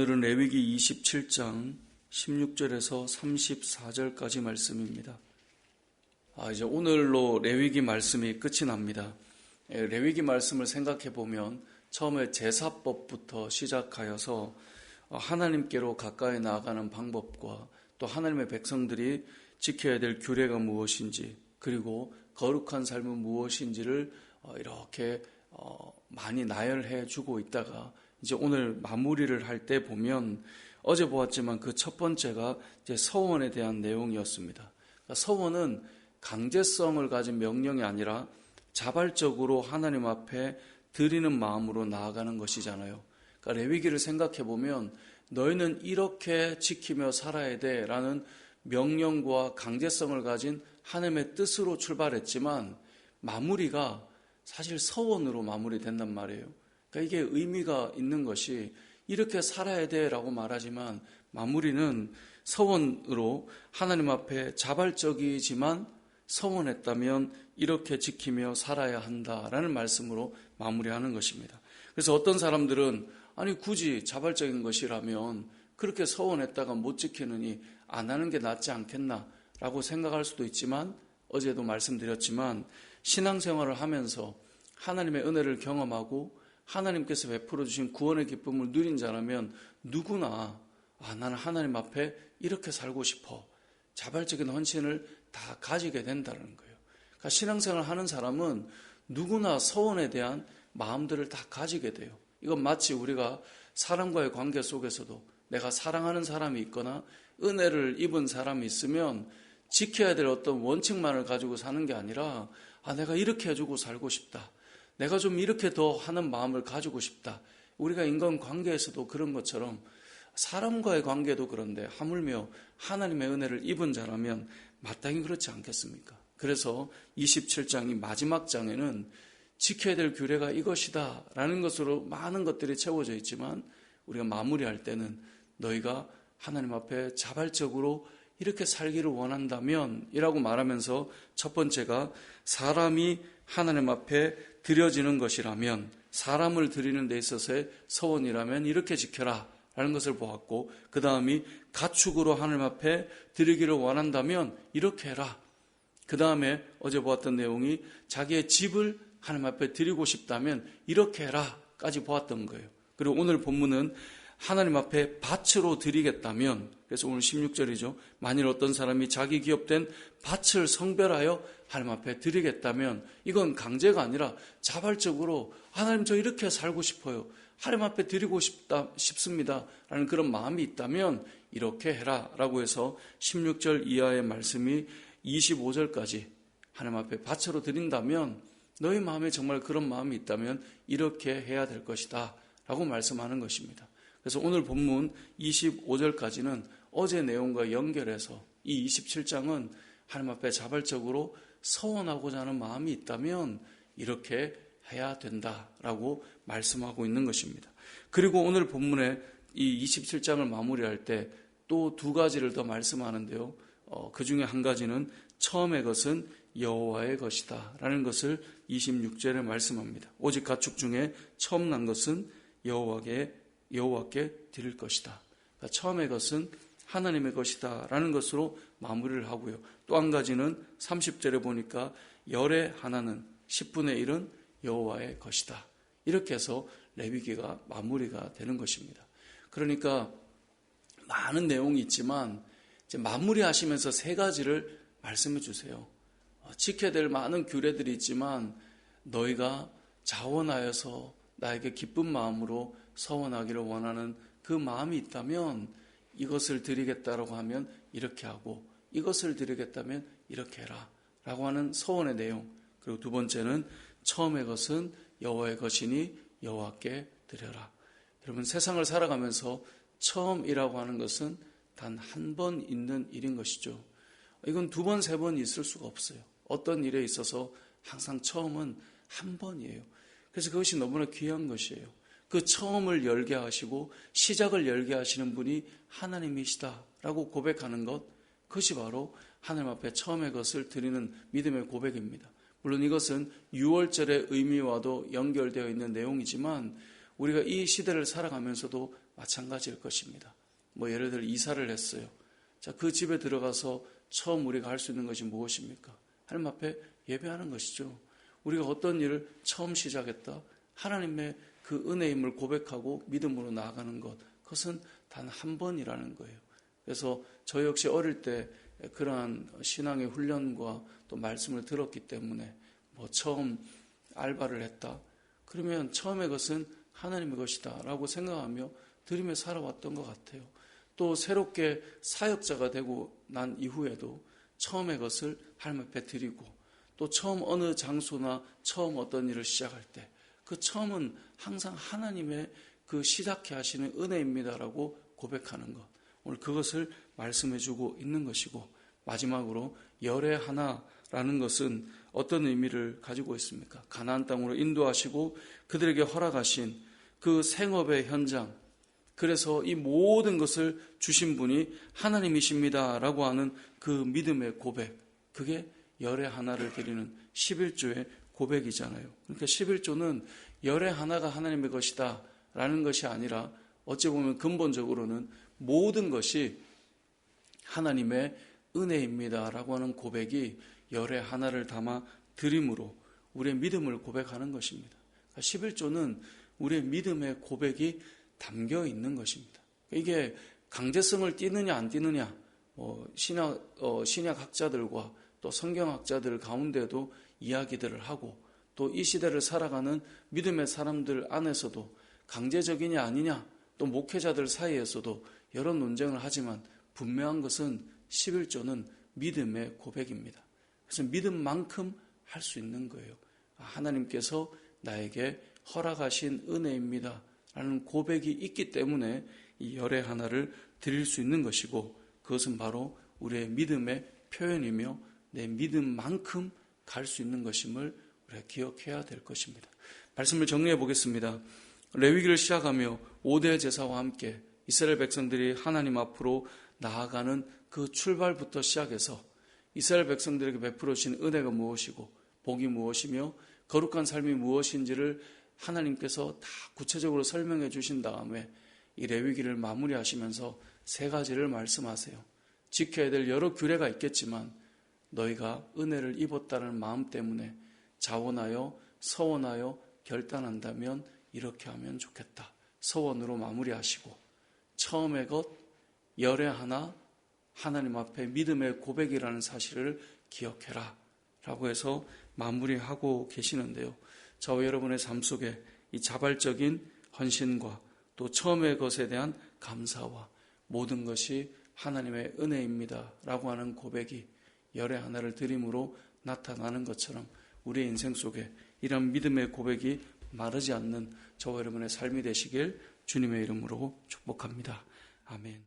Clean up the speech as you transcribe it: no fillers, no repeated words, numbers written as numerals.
오늘은 레위기 27장 16절에서 34절까지 말씀입니다. 이제 오늘로 레위기 말씀이 끝이 납니다. 레위기 말씀을 생각해 보면 처음에 제사법부터 시작하여서 하나님께로 가까이 나아가는 방법과 또 하나님의 백성들이 지켜야 될 규례가 무엇인지, 그리고 거룩한 삶은 무엇인지를 이렇게 많이 나열해 주고 있다가 이제 오늘 마무리를 할 때 보면 어제 보았지만 그 첫 번째가 이제 서원에 대한 내용이었습니다. 그러니까 서원은 강제성을 가진 명령이 아니라 자발적으로 하나님 앞에 드리는 마음으로 나아가는 것이잖아요. 그러니까 레위기를 생각해 보면 너희는 이렇게 지키며 살아야 돼라는 명령과 강제성을 가진 하나님의 뜻으로 출발했지만 마무리가 사실 서원으로 마무리된단 말이에요. 그러니까 이게 의미가 있는 것이 이렇게 살아야 돼라고 말하지만 마무리는 서원으로 하나님 앞에 자발적이지만 서원했다면 이렇게 지키며 살아야 한다라는 말씀으로 마무리하는 것입니다. 그래서 어떤 사람들은 아니 굳이 자발적인 것이라면 그렇게 서원했다가 못 지키느니 안 하는 게 낫지 않겠나라고 생각할 수도 있지만 어제도 말씀드렸지만 신앙생활을 하면서 하나님의 은혜를 경험하고 하나님께서 베풀어 주신 구원의 기쁨을 누린 자라면 누구나 나는 하나님 앞에 이렇게 살고 싶어. 자발적인 헌신을 다 가지게 된다는 거예요. 그러니까 신앙생활을 하는 사람은 누구나 서원에 대한 마음들을 다 가지게 돼요. 이건 마치 우리가 사람과의 관계 속에서도 내가 사랑하는 사람이 있거나 은혜를 입은 사람이 있으면 지켜야 될 어떤 원칙만을 가지고 사는 게 아니라 내가 이렇게 해주고 살고 싶다. 내가 좀 이렇게 더 하는 마음을 가지고 싶다. 우리가 인간관계에서도 그런 것처럼 사람과의 관계도 그런데 하물며 하나님의 은혜를 입은 자라면 마땅히 그렇지 않겠습니까? 그래서 27장 이 마지막 장에는 지켜야 될 규례가 이것이다 라는 것으로 많은 것들이 채워져 있지만 우리가 마무리할 때는 너희가 하나님 앞에 자발적으로 이렇게 살기를 원한다면 이라고 말하면서 첫 번째가 사람이 하나님 앞에 드려지는 것이라면, 사람을 드리는 데 있어서의 서원이라면 이렇게 지켜라 라는 것을 보았고, 그 다음이 가축으로 하나님 앞에 드리기를 원한다면 이렇게 해라. 그 다음에 어제 보았던 내용이 자기의 집을 하나님 앞에 드리고 싶다면 이렇게 해라 까지 보았던 거예요. 그리고 오늘 본문은 하나님 앞에 밭으로 드리겠다면, 그래서 오늘 16절이죠. 만일 어떤 사람이 자기 기업된 밭을 성별하여 하나님 앞에 드리겠다면 이건 강제가 아니라 자발적으로 하나님 저 이렇게 살고 싶어요. 하나님 앞에 드리고 싶습니다. 라는 그런 마음이 있다면 이렇게 해라 라고 해서 16절 이하의 말씀이 25절까지 하나님 앞에 밭으로 드린다면 너희 마음에 정말 그런 마음이 있다면 이렇게 해야 될 것이다 라고 말씀하는 것입니다. 그래서 오늘 본문 25절까지는 어제 내용과 연결해서 이 27장은 하나님 앞에 자발적으로 서원하고자 하는 마음이 있다면 이렇게 해야 된다라고 말씀하고 있는 것입니다. 그리고 오늘 본문에 이 27장을 마무리할 때 또 두 가지를 더 말씀하는데요. 그 중에 한 가지는 처음의 것은 여호와의 것이다 라는 것을 26절에 말씀합니다. 오직 가축 중에 처음 난 것은 여호와께 드릴 것이다. 그러니까 처음의 것은 하나님의 것이다 라는 것으로 마무리를 하고요. 또 한 가지는 30절에 보니까 열의 하나는 10분의 1은 여호와의 것이다. 이렇게 해서 레위기가 마무리가 되는 것입니다. 그러니까 많은 내용이 있지만 이제 마무리하시면서 세 가지를 말씀해 주세요. 지켜야 될 많은 규례들이 있지만 너희가 자원하여서 나에게 기쁜 마음으로 서원하기를 원하는 그 마음이 있다면 이것을 드리겠다라고 하면 이렇게 하고 이것을 드리겠다면 이렇게 해라 라고 하는 서원의 내용. 그리고 두 번째는 처음의 것은 여호와의 것이니 여호와께 드려라. 여러분 세상을 살아가면서 처음이라고 하는 것은 단 한 번 있는 일인 것이죠. 이건 두 번, 세 번 있을 수가 없어요. 어떤 일에 있어서 항상 처음은 한 번이에요. 그래서 그것이 너무나 귀한 것이에요. 그 처음을 열게 하시고 시작을 열게 하시는 분이 하나님이시다라고 고백하는 것, 그것이 바로 하나님 앞에 처음의 것을 드리는 믿음의 고백입니다. 물론 이것은 유월절의 의미와도 연결되어 있는 내용이지만 우리가 이 시대를 살아가면서도 마찬가지일 것입니다. 예를 들어 이사를 했어요. 자, 그 집에 들어가서 처음 우리가 할 수 있는 것이 무엇입니까? 하나님 앞에 예배하는 것이죠. 우리가 어떤 일을 처음 시작했다. 하나님의 그 은혜임을 고백하고 믿음으로 나아가는 것. 그것은 단 한 번이라는 거예요. 그래서 저 역시 어릴 때 그러한 신앙의 훈련과 또 말씀을 들었기 때문에 처음 알바를 했다. 그러면 처음의 것은 하나님의 것이다 라고 생각하며 드리며 살아왔던 것 같아요. 또 새롭게 사역자가 되고 난 이후에도 처음의 것을 하나님 앞에 드리고 또 처음 어느 장소나 처음 어떤 일을 시작할 때 그 처음은 항상 하나님의 그 시작해 하시는 은혜입니다라고 고백하는 것. 오늘 그것을 말씀해 주고 있는 것이고 마지막으로 열의 하나라는 것은 어떤 의미를 가지고 있습니까? 가나안 땅으로 인도하시고 그들에게 허락하신 그 생업의 현장, 그래서 이 모든 것을 주신 분이 하나님이십니다라고 하는 그 믿음의 고백, 그게 열의 하나를 드리는 11조의 고백이잖아요. 그러니까 11조는 열의 하나가 하나님의 것이다 라는 것이 아니라 어찌 보면 근본적으로는 모든 것이 하나님의 은혜입니다라고 하는 고백이 열의 하나를 담아 드림으로 우리의 믿음을 고백하는 것입니다. 11조는 우리의 믿음의 고백이 담겨 있는 것입니다. 이게 강제성을 띠느냐 안 띠느냐 신약학자들과 또 성경학자들 가운데도 이야기들을 하고 또 이 시대를 살아가는 믿음의 사람들 안에서도 강제적이냐 아니냐 또 목회자들 사이에서도 여러 논쟁을 하지만 분명한 것은 11조는 믿음의 고백입니다. 그래서 믿음만큼 할 수 있는 거예요. 하나님께서 나에게 허락하신 은혜입니다 라는 고백이 있기 때문에 이 열의 하나를 드릴 수 있는 것이고 그것은 바로 우리의 믿음의 표현이며 내 믿음만큼 갈 수 있는 것임을 우리가 기억해야 될 것입니다. 말씀을 정리해 보겠습니다. 레위기를 시작하며 5대 제사와 함께 이스라엘 백성들이 하나님 앞으로 나아가는 그 출발부터 시작해서 이스라엘 백성들에게 베풀어 주신 은혜가 무엇이고 복이 무엇이며 거룩한 삶이 무엇인지를 하나님께서 다 구체적으로 설명해 주신 다음에 이 레위기를 마무리하시면서 세 가지를 말씀하세요. 지켜야 될 여러 규례가 있겠지만 너희가 은혜를 입었다는 마음 때문에 자원하여 서원하여 결단한다면 이렇게 하면 좋겠다. 서원으로 마무리하시고 처음의 것 열의 하나 하나님 앞에 믿음의 고백이라는 사실을 기억해라 라고 해서 마무리하고 계시는데요. 저와 여러분의 삶 속에 이 자발적인 헌신과 또 처음의 것에 대한 감사와 모든 것이 하나님의 은혜입니다 라고 하는 고백이 열의 하나를 드림으로 나타나는 것처럼 우리의 인생 속에 이런 믿음의 고백이 마르지 않는 저와 여러분의 삶이 되시길 주님의 이름으로 축복합니다. 아멘.